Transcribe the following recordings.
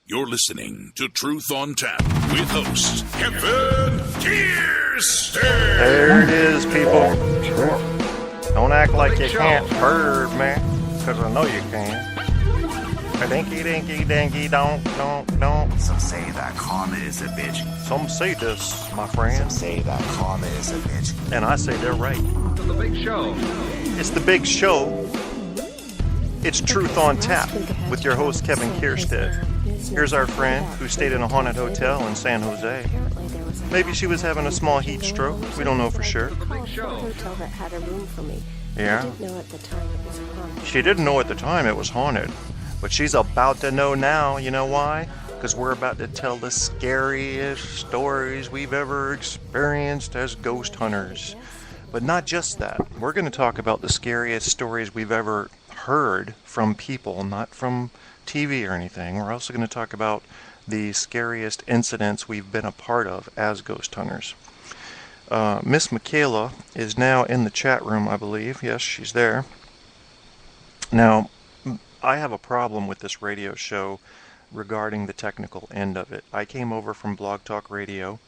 You're listening to Truth on Tap with host Kevin Kirsten. There it is, people. Don't act like you can't heard me, because I know you can. Dinky, dinky, dinky, don't. Some say that karma is a bitch. Some say this, my friend. Some say that karma is a bitch. And I say they're right. To the big show. It's the big show. It's Truth on Tap with your host Kevin Kirsten. Here's our friend who stayed in a haunted hotel in San Jose. Maybe she was having a small heat stroke. We don't know for sure. Hotel that had a room for me. Yeah. I didn't know at the time it was haunted. She didn't know at the time it was haunted. But she's about to know now. You know why? Because we're about to tell the scariest stories we've ever experienced as ghost hunters. But not just that. We're going to talk about the scariest stories we've ever heard from people, not from TV or anything. We're also going to talk about the scariest incidents we've been a part of as ghost hunters. Miss Michaela is now in the chat room, I believe. Yes, she's there. Now, I have a problem with this radio show regarding the technical end of it. I came over from Blog Talk Radio.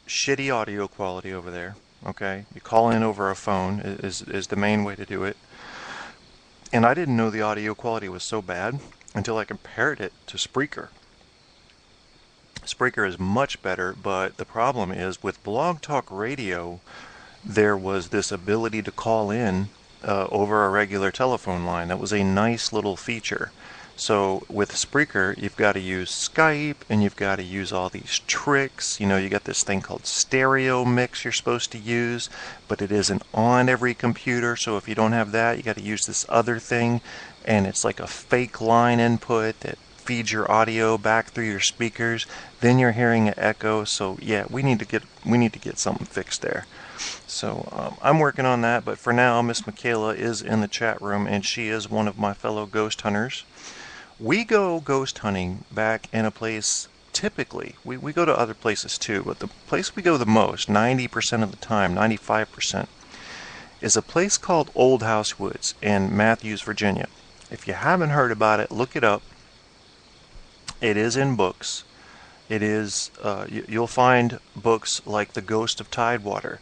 Shitty audio quality over there. Okay, you call in over a phone is the main way to do it. And I didn't know the audio quality was so bad until I compared it to Spreaker. Spreaker is much better, but the problem is with Blog Talk Radio, there was this ability to call in over a regular telephone line. That was a nice little feature. So with Spreaker, you've got to use Skype, and you've got to use all these tricks. You know, you got this thing called stereo mix you're supposed to use, but it isn't on every computer. So if you don't have that, you got to use this other thing, and it's like a fake line input that feeds your audio back through your speakers. Then you're hearing an echo. So yeah, we need to get something fixed there. So I'm working on that. But for now, Miss Michaela is in the chat room, and she is one of my fellow ghost hunters. We go ghost hunting back in a place, typically, we go to other places too, but the place we go the most, 90% of the time, 95%, is a place called Old House Woods in Matthews, Virginia. If you haven't heard about it, look it up. It is in books. It is, you'll find books like The Ghost of Tidewater,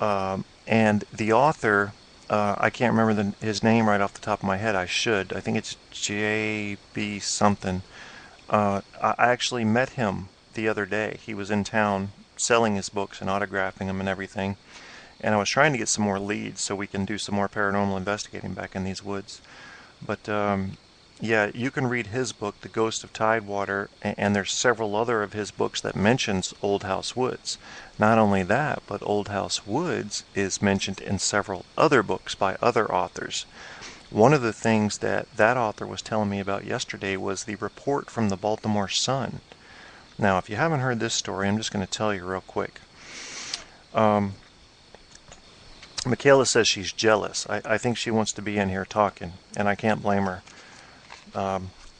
and the author, I can't remember his name right off the top of my head. I should. I think it's J.B. something. I actually met him the other day. He was in town selling his books and autographing them and everything. And I was trying to get some more leads so we can do some more paranormal investigating back in these woods. But yeah, you can read his book, The Ghost of Tidewater, and there's several other of his books that mentions Old House Woods. Not only that, but Old House Woods is mentioned in several other books by other authors. One of the things that author was telling me about yesterday was the report from the Baltimore Sun. Now, if you haven't heard this story, I'm just going to tell you real quick. Michaela says she's jealous. I think she wants to be in here talking, and I can't blame her.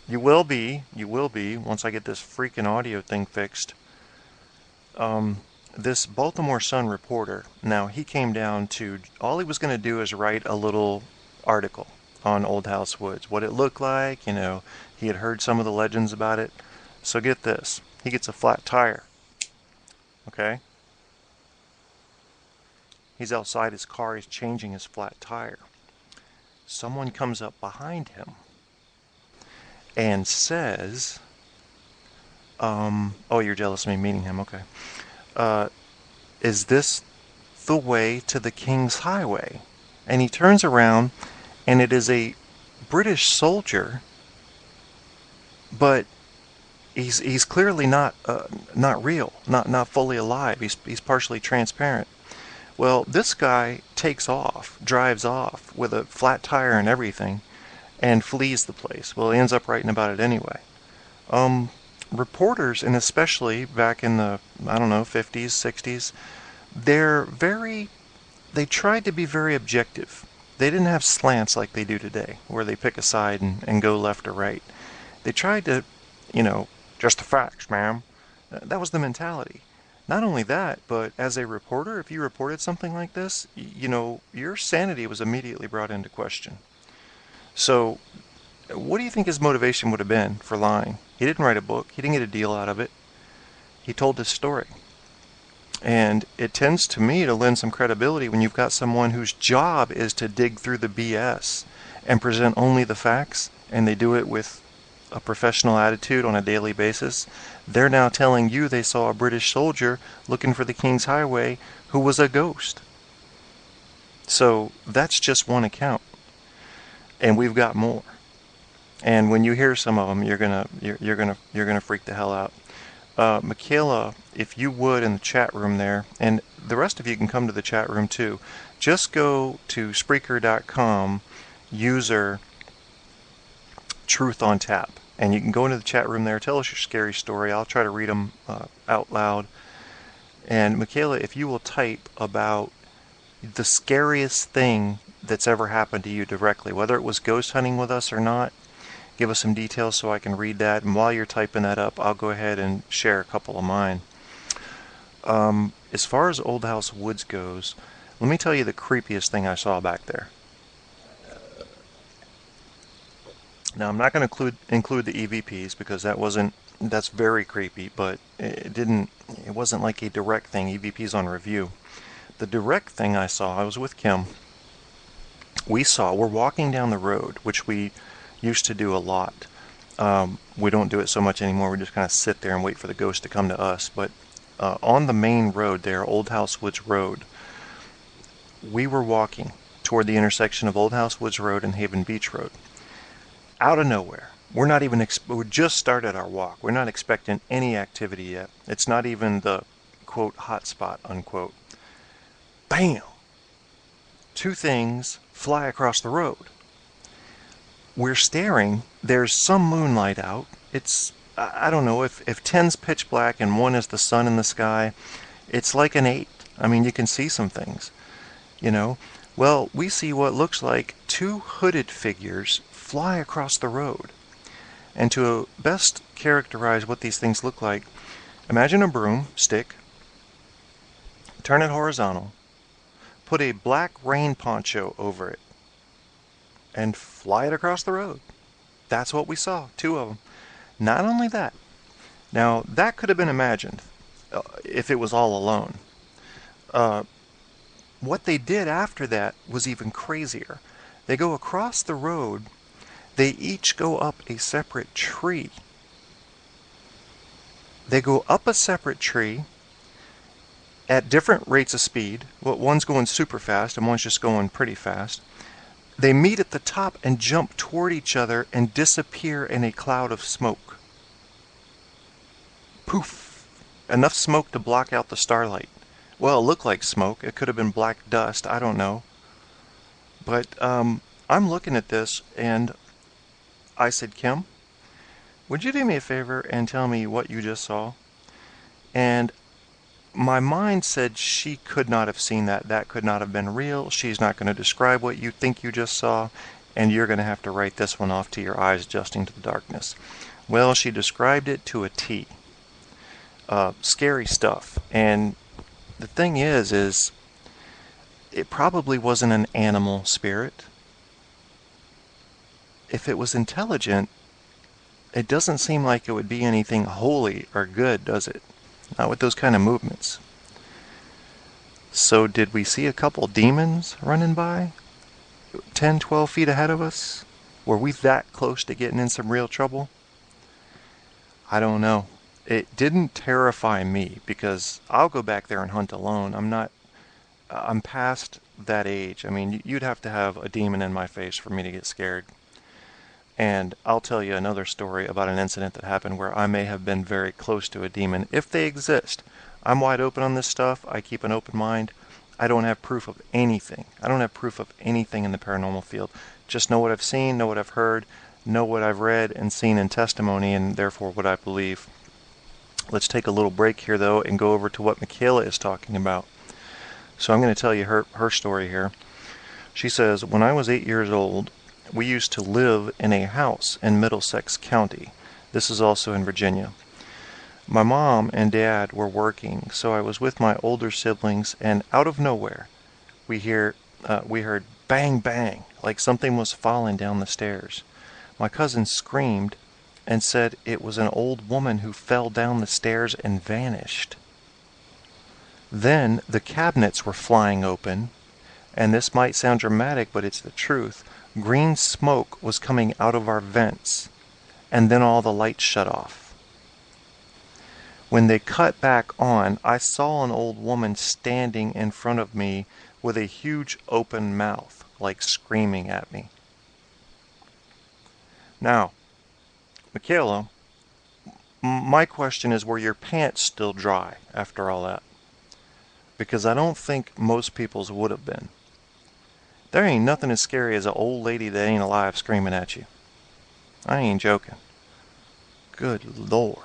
You will be, once I get this freaking audio thing fixed. This Baltimore Sun reporter, now he came down to, all he was going to do is write a little article on Old House Woods, what it looked like, you know, he had heard some of the legends about it. So get this, he gets a flat tire, okay? He's outside his car, he's changing his flat tire. Someone comes up behind him and says, oh, you're jealous of me meeting him, okay. Is this the way to the King's Highway? And he turns around, and it is a British soldier, but he's clearly not real, not fully alive. He's partially transparent. Well, this guy takes off, drives off with a flat tire and everything, and flees the place. Well, he ends up writing about it anyway. Reporters, and especially back in the, 50s, 60s, they tried to be very objective. They didn't have slants like they do today, where they pick a side and go left or right. They tried to, just the facts, ma'am. That was the mentality. Not only that, but as a reporter, if you reported something like this, your sanity was immediately brought into question. So, what do you think his motivation would have been for lying? He didn't write a book. He didn't get a deal out of it. He told his story. And it tends to me to lend some credibility when you've got someone whose job is to dig through the BS and present only the facts, and they do it with a professional attitude on a daily basis. They're now telling you they saw a British soldier looking for the King's Highway who was a ghost. So that's just one account, and we've got more. And when you hear some of them, you're gonna freak the hell out. Michaela, if you would, in the chat room there, and the rest of you can come to the chat room too. Just go to Spreaker.com, user Truth on Tap, and you can go into the chat room there. Tell us your scary story. I'll try to read them out loud. And Michaela, if you will type about the scariest thing that's ever happened to you directly, whether it was ghost hunting with us or not, give us some details so I can read that. And while you're typing that up, I'll go ahead and share a couple of mine. As far as Old House Woods goes, let me tell you the creepiest thing I saw back there. Now, I'm not going to include the EVPs because that's very creepy, but it wasn't like a direct thing. EVPs on review. The direct thing I saw, I was with Kim. We're walking down the road, which we used to do a lot. We don't do it so much anymore. We just kind of sit there and wait for the ghost to come to us. But on the main road there, Old House Woods Road, we were walking toward the intersection of Old House Woods Road and Haven Beach Road. Out of nowhere. We just started our walk. We're not expecting any activity yet. It's not even the, quote, hot spot, unquote. Bam! Two things fly across the road. We're staring. There's some moonlight out. It's, I don't know, if 10's pitch black and 1 is the sun in the sky, it's like an 8. I mean, you can see some things, you know. Well, we see what looks like 2 hooded figures fly across the road. And to best characterize what these things look like, imagine a broomstick, turn it horizontal, put a black rain poncho over it, and fly it across the road. That's what we saw, 2 of them. Not only that, now that could have been imagined if it was all alone. What they did after that was even crazier. They go across the road. They each go up a separate tree. They go up a separate tree at different rates of speed. Well, one's going super fast and one's just going pretty fast. They meet at the top and jump toward each other and disappear in a cloud of smoke. Poof! Enough smoke to block out the starlight. Well, it looked like smoke. It could have been black dust. I don't know. But I'm looking at this and I said, Kim, would you do me a favor and tell me what you just saw? And my mind said she could not have seen that. That could not have been real. She's not going to describe what you think you just saw, and you're going to have to write this one off to your eyes adjusting to the darkness. Well, she described it to a T. Scary stuff. And the thing is it probably wasn't an animal spirit. If it was intelligent, it doesn't seem like it would be anything holy or good, does it? Not with those kind of movements. So did we see a couple demons running by? 10, 12 feet ahead of us? Were we that close to getting in some real trouble? I don't know. It didn't terrify me because I'll go back there and hunt alone. I'm past that age. I mean, you'd have to have a demon in my face for me to get scared. And I'll tell you another story about an incident that happened where I may have been very close to a demon, if they exist. I'm wide open on this stuff. I keep an open mind. I don't have proof of anything. I don't have proof of anything in the paranormal field. Just know what I've seen, know what I've heard, know what I've read and seen in testimony, and therefore what I believe. Let's take a little break here, though, and go over to what Michaela is talking about. So I'm going to tell you her story here. She says, when I was 8 years old, we used to live in a house in Middlesex County. This is also in Virginia. My mom and dad were working, so I was with my older siblings, and out of nowhere, we heard bang bang, like something was falling down the stairs. My cousin screamed, and said it was an old woman who fell down the stairs and vanished. Then the cabinets were flying open, and this might sound dramatic, but it's the truth. Green smoke was coming out of our vents, and then all the lights shut off. When they cut back on, I saw an old woman standing in front of me with a huge open mouth, like screaming at me. Now, Michaela, my question is, were your pants still dry after all that? Because I don't think most people's would have been. There ain't nothing as scary as an old lady that ain't alive screaming at you. I ain't joking. Good Lord.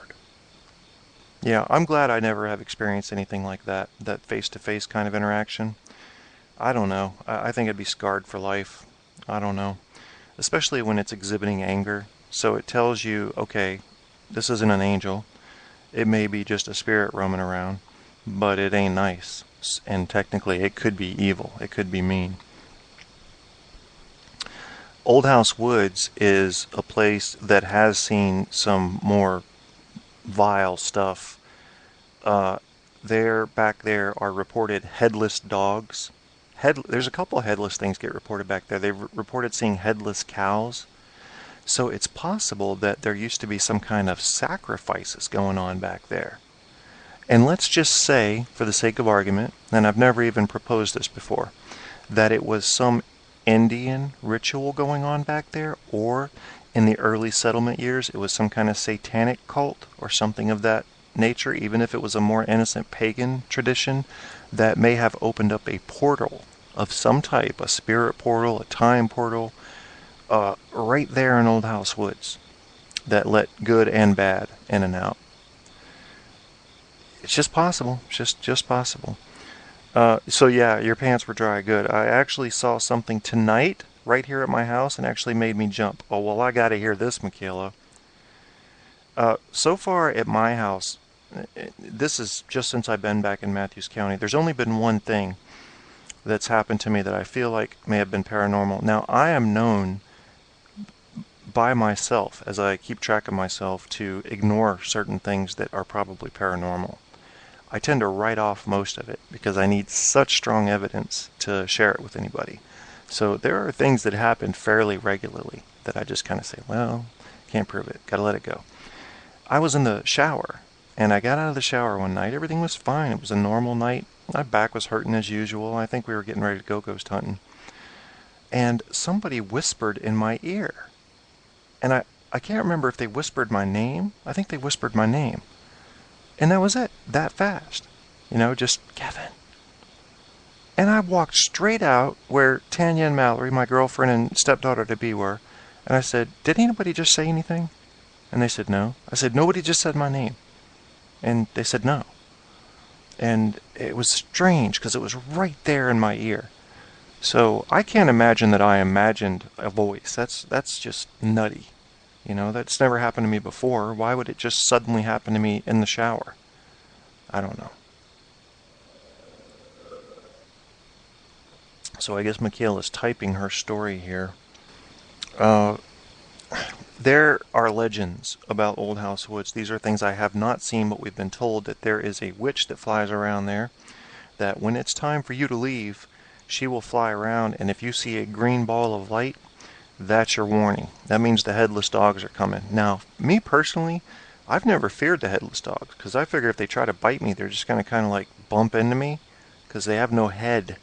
Yeah, I'm glad I never have experienced anything like that face-to-face kind of interaction. I don't know. I think I'd be scarred for life. I don't know. Especially when it's exhibiting anger. So it tells you, okay, this isn't an angel. It may be just a spirit roaming around, but it ain't nice. And technically, it could be evil. It could be mean. Old House Woods is a place that has seen some more vile stuff. Back there are reported headless dogs. There's a couple of headless things get reported back there. They've reported seeing headless cows. So it's possible that there used to be some kind of sacrifices going on back there. And let's just say, for the sake of argument, and I've never even proposed this before, that it was some Indian ritual going on back there, or in the early settlement years, it was some kind of satanic cult or something of that nature, even if it was a more innocent pagan tradition that may have opened up a portal of some type, a spirit portal, a time portal, right there in Old House Woods that let good and bad in and out. It's just possible. Just possible. So yeah, your pants were dry. Good. I actually saw something tonight right here at my house and actually made me jump. Oh, well, I gotta hear this, Michaela. So far at my house, this is just since I've been back in Matthews County, there's only been one thing that's happened to me that I feel like may have been paranormal. Now, I am known by myself, as I keep track of myself, to ignore certain things that are probably paranormal. I tend to write off most of it because I need such strong evidence to share it with anybody. So there are things that happen fairly regularly that I just kind of say, well, can't prove it, gotta let it go. I was in the shower, and I got out of the shower one night. Everything was fine. It was a normal night. My back was hurting as usual. I think we were getting ready to go ghost hunting. And somebody whispered in my ear. And I can't remember if they whispered my name. I think they whispered my name. And that was it. That fast. You know, just Kevin. And I walked straight out where Tanya and Mallory, my girlfriend and stepdaughter-to-be, were. And I said, did anybody just say anything? And they said no. I said, nobody just said my name. And they said no. And it was strange because it was right there in my ear. So I can't imagine that I imagined a voice. That's just nutty. You know, that's never happened to me before. Why would it just suddenly happen to me in the shower? I don't know. So I guess Michaela's typing her story here. There are legends about Old House Woods. These are things I have not seen, but we've been told that there is a witch that flies around there, that when it's time for you to leave, she will fly around, and if you see a green ball of light, that's your warning. That means the headless dogs are coming. Now, me personally, I've never feared the headless dogs, because I figure if they try to bite me, they're just going to kind of like bump into me, because they have no head.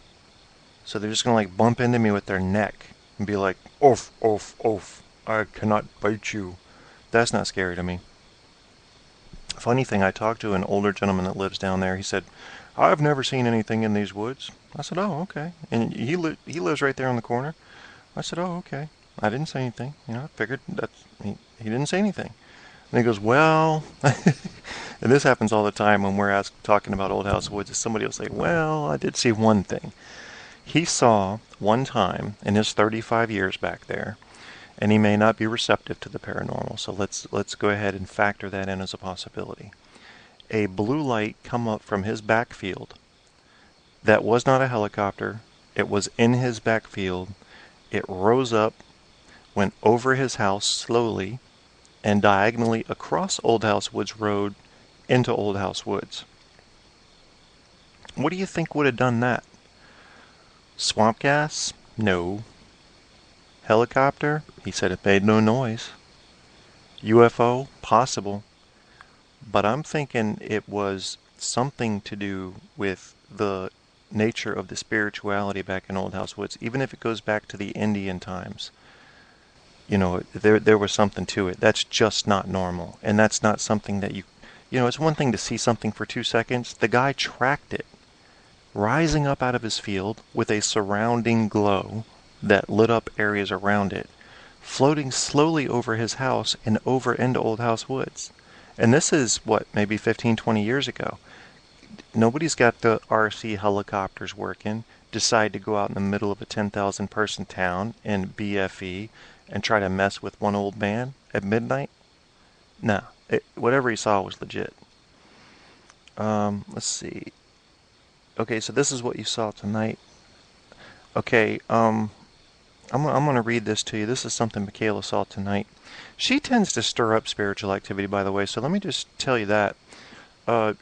So they're just going to like bump into me with their neck and be like, oof, oof, oof. I cannot bite you. That's not scary to me. Funny thing, I talked to an older gentleman that lives down there. He said, I've never seen anything in these woods. I said, oh, okay. And he lives right there on the corner. I said, oh, okay. I didn't say anything. You know, I figured he didn't say anything. And he goes, well, and this happens all the time when we're talking about Old House Woods, is somebody will say, well, I did see one thing. He saw one time in his 35 years back there, and he may not be receptive to the paranormal, so let's go ahead and factor that in as a possibility. A blue light come up from his backfield. That was not a helicopter. It was in his backfield. It rose up, went over his house slowly, and diagonally across Old House Woods Road into Old House Woods. What do you think would have done that? Swamp gas? No. Helicopter? He said it made no noise. UFO? Possible. But I'm thinking it was something to do with the nature of the spirituality back in Old House Woods, even if it goes back to the Indian times. You know, there was something to it. That's just not normal. And that's not something that you know, it's one thing to see something for 2 seconds. The guy tracked it, rising up out of his field with a surrounding glow that lit up areas around it, floating slowly over his house and over into Old House Woods. And this is, what, maybe 15, 20 years ago. Nobody's got the RC helicopters working, decide to go out in the middle of a 10,000 person town in BFE and try to mess with one old man at midnight. No, whatever he saw was legit. Let's see. Okay, so this is what you saw tonight. Okay, I'm going to read this to you. This is something Michaela saw tonight. She tends to stir up spiritual activity, by the way, so let me just tell you that.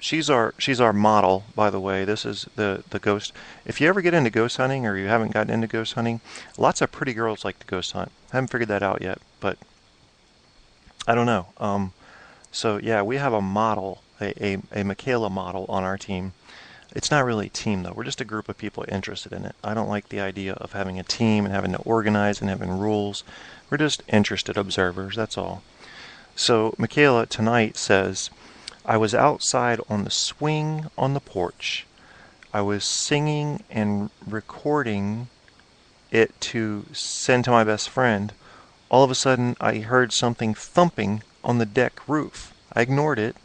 She's our model, by the way. This is the ghost. If you ever get into ghost hunting, or you haven't gotten into ghost hunting, lots of pretty girls like to ghost hunt. I haven't figured that out yet, but I don't know. So yeah, we have a model, a Michaela model on our team. It's not really a team, though. We're just a group of people interested in it. I don't like the idea of having a team and having to organize and having rules. We're just interested observers, that's all. So Michaela tonight says, I was outside on the swing on the porch. I was singing and recording it to send to my best friend. All of a sudden, I heard something thumping on the deck roof. I ignored it,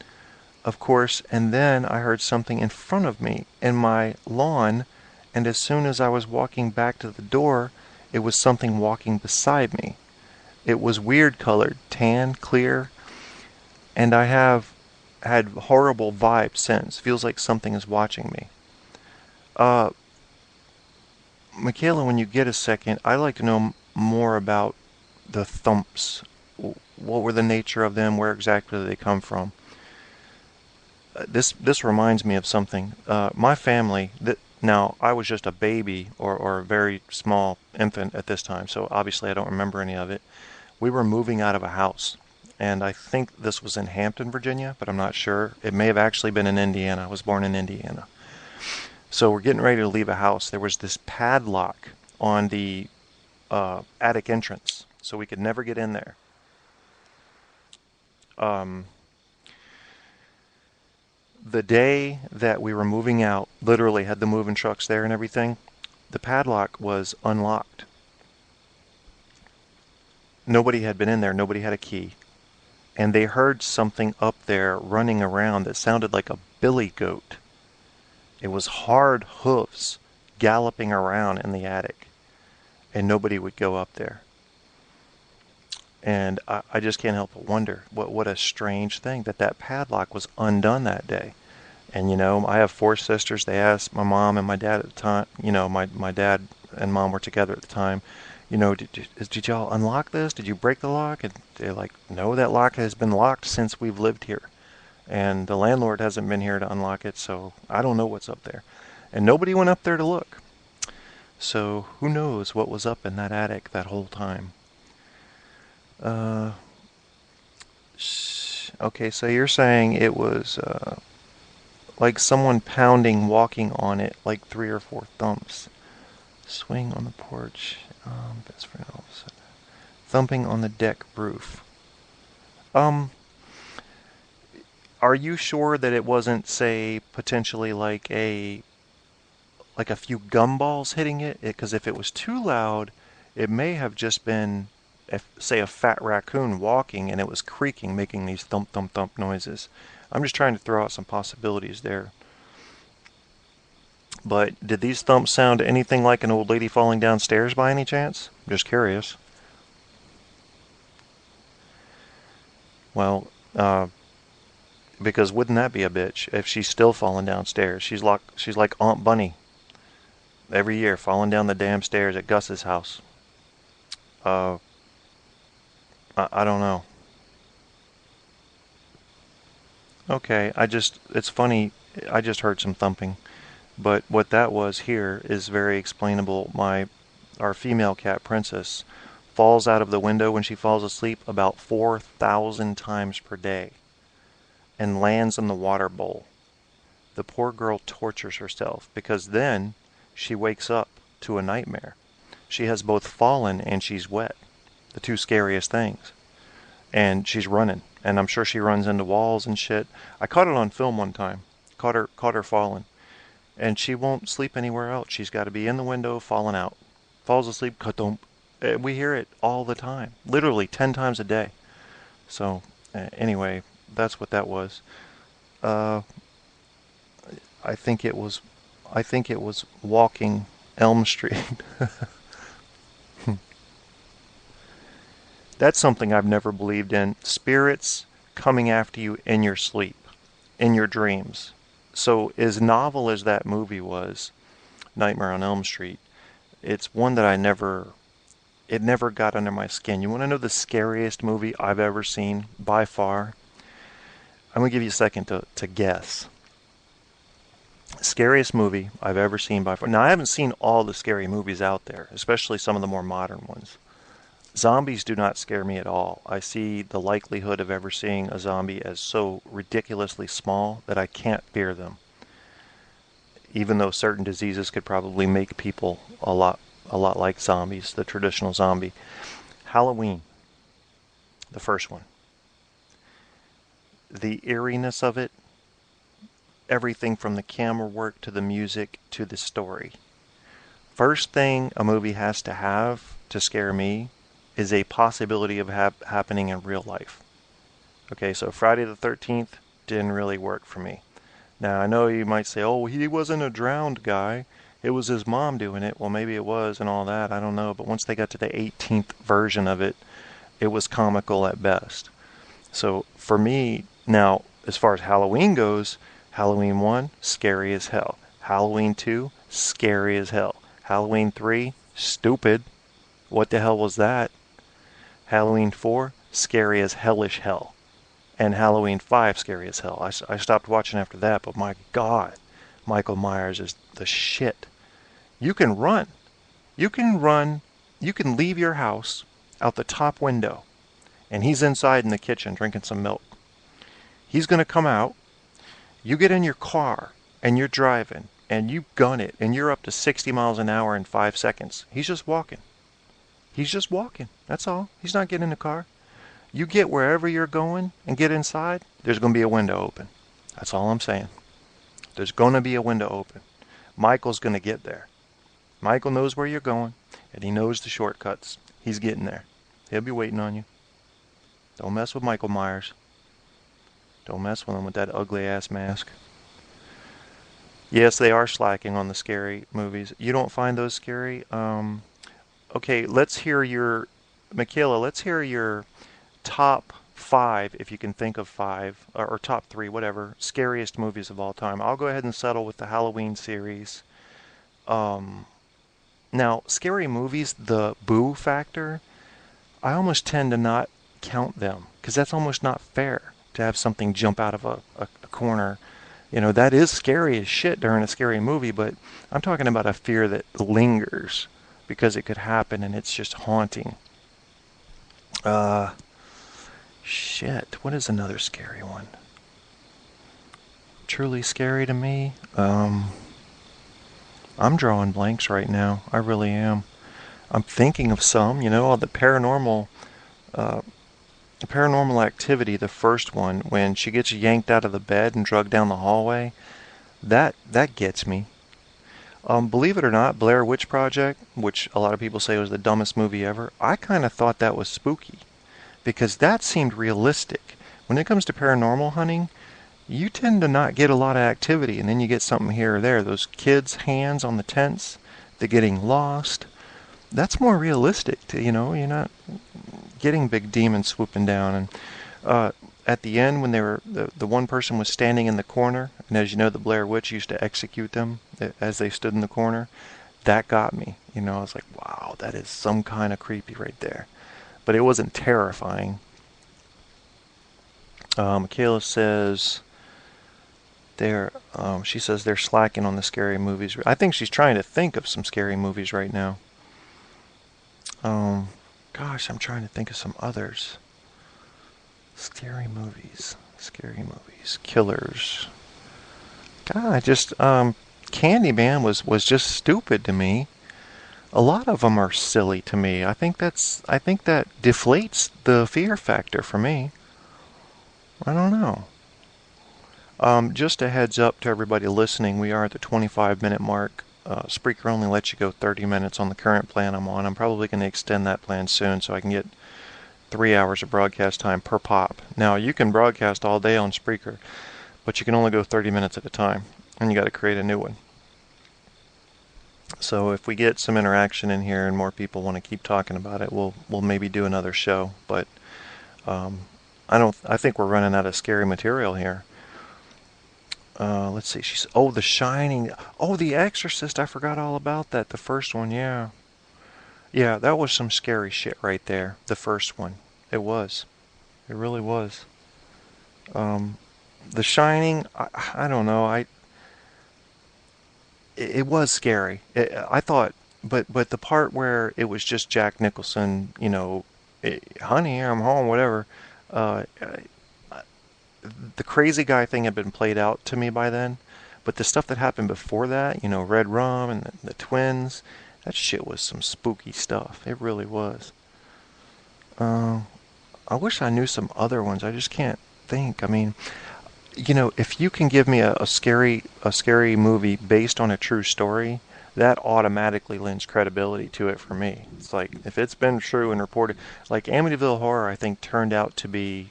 of course, and then I heard something in front of me in my lawn, and as soon as I was walking back to the door, it was something walking beside me. It was weird colored, tan, clear, and I have had horrible vibes since. Feels like something is watching me. Michaela, when you get a second, I'd like to know more about the thumps. What were the nature of them? Where exactly did they come from? This reminds me of something. My family, now I was just a baby or a very small infant at this time, so obviously I don't remember any of it. We were moving out of a house, and I think this was in Hampton, Virginia, but I'm not sure. It may have actually been in Indiana. I was born in Indiana. So we're getting ready to leave a house. There was this padlock on the attic entrance, so we could never get in there. The day that we were moving out, literally had the moving trucks there and everything, the padlock was unlocked. Nobody had been in there. Nobody had a key. And they heard something up there running around that sounded like a billy goat. It was hard hoofs galloping around in the attic. And nobody would go up there. And I just can't help but wonder what a strange thing that padlock was undone that day. And, you know, I have 4 sisters. They asked my mom and my dad at the time, you know, my dad and mom were together at the time, you know, did y'all unlock this? Did you break the lock? And they're like, no, that lock has been locked since we've lived here. And the landlord hasn't been here to unlock it, so I don't know what's up there. And nobody went up there to look. So who knows what was up in that attic that whole time. Okay, so you're saying it was like someone pounding, walking on it, like 3 or 4 thumps. Swing on the porch, best friend all of a sudden. Thumping on the deck roof. Are you sure that it wasn't, say, potentially like a few gumballs hitting it? Because if it was too loud, it may have just been, say, a fat raccoon walking and it was creaking, making these thump, thump, thump noises. I'm just trying to throw out some possibilities there. But did these thumps sound anything like an old lady falling downstairs by any chance? Just curious. Well, because wouldn't that be a bitch if she's still falling downstairs? She's like Aunt Bunny. Every year falling down the damn stairs at Gus's house. I don't know. Okay, it's funny, I just heard some thumping. But what that was here is very explainable. Our female cat, Princess, falls out of the window when she falls asleep about 4,000 times per day and lands in the water bowl. The poor girl tortures herself because then she wakes up to a nightmare. She has both fallen and she's wet, the two scariest things. And she's running, and I'm sure she runs into walls and shit. I caught it on film one time. Caught her falling. And she won't sleep anywhere else. She's got to be in the window, falling out. Falls asleep, ka-dump. We hear it all the time, literally 10 times a day. So, anyway, that's what that was. I think it was walking Elm Street. That's something I've never believed in. Spirits coming after you in your sleep, in your dreams. So as novel as that movie was, Nightmare on Elm Street, it's one that it never got under my skin. You want to know the scariest movie I've ever seen by far? I'm going to give you a second to guess. Scariest movie I've ever seen by far. Now, I haven't seen all the scary movies out there, especially some of the more modern ones. Zombies do not scare me at all. I see the likelihood of ever seeing a zombie as so ridiculously small that I can't fear them. Even though certain diseases could probably make people a lot like zombies, the traditional zombie. Halloween, the first one. The eeriness of it, everything from the camera work to the music to the story. First thing a movie has to have to scare me is a possibility of happening in real life. Okay, so Friday the 13th didn't really work for me. Now, I know you might say, oh, he wasn't a drowned guy. It was his mom doing it. Well, maybe it was and all that. I don't know. But once they got to the 18th version of it, it was comical at best. So for me, now, as far as Halloween goes, Halloween 1, scary as hell. Halloween 2, scary as hell. Halloween 3, stupid. What the hell was that? Halloween 4, scary as hellish hell. And Halloween 5, scary as hell. I stopped watching after that, but my God, Michael Myers is the shit. You can run. You can leave your house out the top window, and he's inside in the kitchen drinking some milk. He's going to come out. You get in your car, and you're driving, and you gun it, and you're up to 60 miles an hour in 5 seconds. He's just walking. He's just walking. That's all. He's not getting in the car. You get wherever you're going and get inside, there's going to be a window open. That's all I'm saying. There's going to be a window open. Michael's going to get there. Michael knows where you're going, and he knows the shortcuts. He's getting there. He'll be waiting on you. Don't mess with Michael Myers. Don't mess with him with that ugly-ass mask. Yes, they are slacking on the scary movies. You don't find those scary? Okay, Michaela, let's hear your top 5, if you can think of 5, or top 3, whatever, scariest movies of all time. I'll go ahead and settle with the Halloween series. Now, scary movies, the boo factor, I almost tend to not count them, because that's almost not fair to have something jump out of a corner. You know, that is scary as shit during a scary movie, but I'm talking about a fear that lingers because it could happen and it's just haunting. Shit, what is another scary one? Truly scary to me? I'm drawing blanks right now. I really am. I'm thinking of some, all the paranormal Activity, the first one, when she gets yanked out of the bed and dragged down the hallway, that gets me. Believe it or not, Blair Witch Project, which a lot of people say was the dumbest movie ever, I kind of thought that was spooky because that seemed realistic. When it comes to paranormal hunting, you tend to not get a lot of activity, and then you get something here or there. Those kids' hands on the tents, they're getting lost. That's more realistic. You're not getting big demons swooping down. And at the end, when they were the one person was standing in the corner, and as you know, the Blair Witch used to execute them as they stood in the corner. That got me. I was like, wow, that is some kind of creepy right there. But it wasn't terrifying. Michaela says, She says they're slacking on the scary movies. I think she's trying to think of some scary movies right now. Gosh, I'm trying to think of some others. Scary movies. Killers. God, Candyman was just stupid to me. A lot of them are silly to me. I think that deflates the fear factor for me. I don't know. Just a heads up to everybody listening, we are at the 25-minute mark. Spreaker only lets you go 30 minutes on the current plan I'm on. I'm probably going to extend that plan soon so I can get 3 hours of broadcast time per pop. Now, you can broadcast all day on Spreaker, but you can only go 30 minutes at a time, and you got to create a new one. So if we get some interaction in here and more people want to keep talking about it, we'll maybe do another show. But I think we're running out of scary material here. Let's see. The Shining. Oh, The Exorcist. I forgot all about that. The first one, yeah. Yeah, that was some scary shit right there. The first one. It was. It really was. The Shining, I don't know. It was scary. I thought, but the part where it was just Jack Nicholson, honey, I'm home, whatever. The crazy guy thing had been played out to me by then, but the stuff that happened before that, Red Rum and the twins, that shit was some spooky stuff. It really was. I wish I knew some other ones. I just can't think. I mean, if you can give me a scary movie based on a true story, that automatically lends credibility to it for me. It's like, if it's been true and reported, like Amityville Horror, I think turned out to be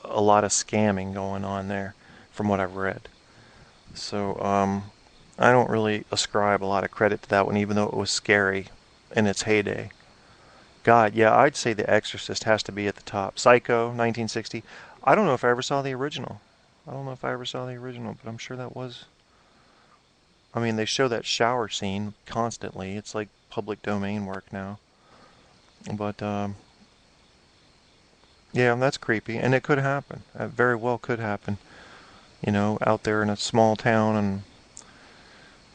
a lot of scamming going on there, from what I've read. So, I don't really ascribe a lot of credit to that one, even though it was scary in its heyday. God, yeah, I'd say The Exorcist has to be at the top. Psycho, 1960. I don't know if I ever saw the original. But I'm sure that was... I mean, they show that shower scene constantly. It's like public domain work now. But, yeah, that's creepy. And it could happen. It very well could happen. Out there in a small town. And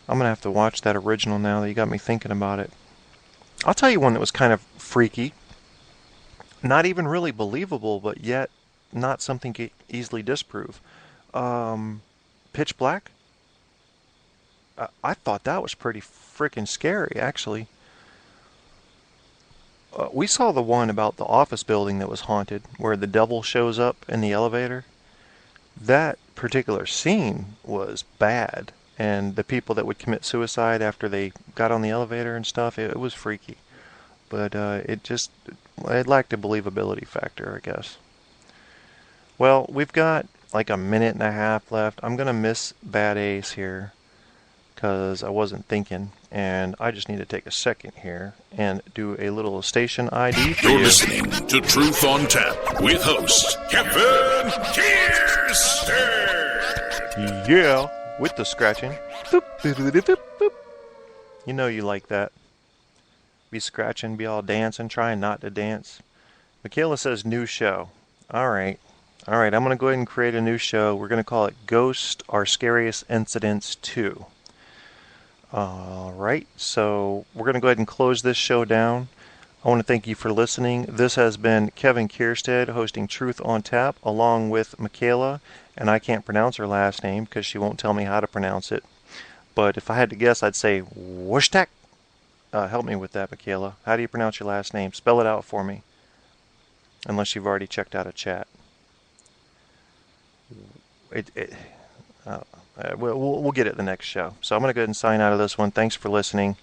I'm going to have to watch that original now that you got me thinking about it. I'll tell you one that was kind of freaky. Not even really believable, but yet not something to easily disprove. Pitch Black? I thought that was pretty freaking scary, actually. We saw the one about the office building that was haunted, where the devil shows up in the elevator. That particular scene was bad, and the people that would commit suicide after they got on the elevator and stuff, it was freaky. But it lacked a believability factor, I guess. Well, we've got like a minute and a half left. I'm going to miss Bad Ace here because I wasn't thinking, and I just need to take a second here and do a little station ID for You're you. listening to Truth on Tap with host Kevin Kiersten. Yeah, with the scratching. Boop, boop, boop, boop, boop. You know you like that. Be scratching, be all dancing, trying not to dance. Michaela says new show. Alright, I'm going to go ahead and create a new show. We're going to call it Ghost Our Scariest Incidents 2. Alright, so we're going to go ahead and close this show down. I want to thank you for listening. This has been Kevin Kierstead hosting Truth on Tap along with Michaela, and I can't pronounce her last name because she won't tell me how to pronounce it. But if I had to guess, I'd say Washtak. Help me with that, Michaela. How do you pronounce your last name? Spell it out for me. Unless you've already checked out a chat. We'll get it the next show. So I'm going to go ahead and sign out of this one. Thanks for listening.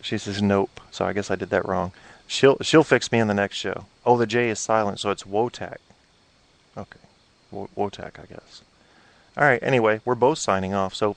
She says nope. So I guess I did that wrong. She'll fix me in the next show. Oh, the J is silent, so it's Wotak. Okay. Wotak, I guess. All right. Anyway, we're both signing off. So...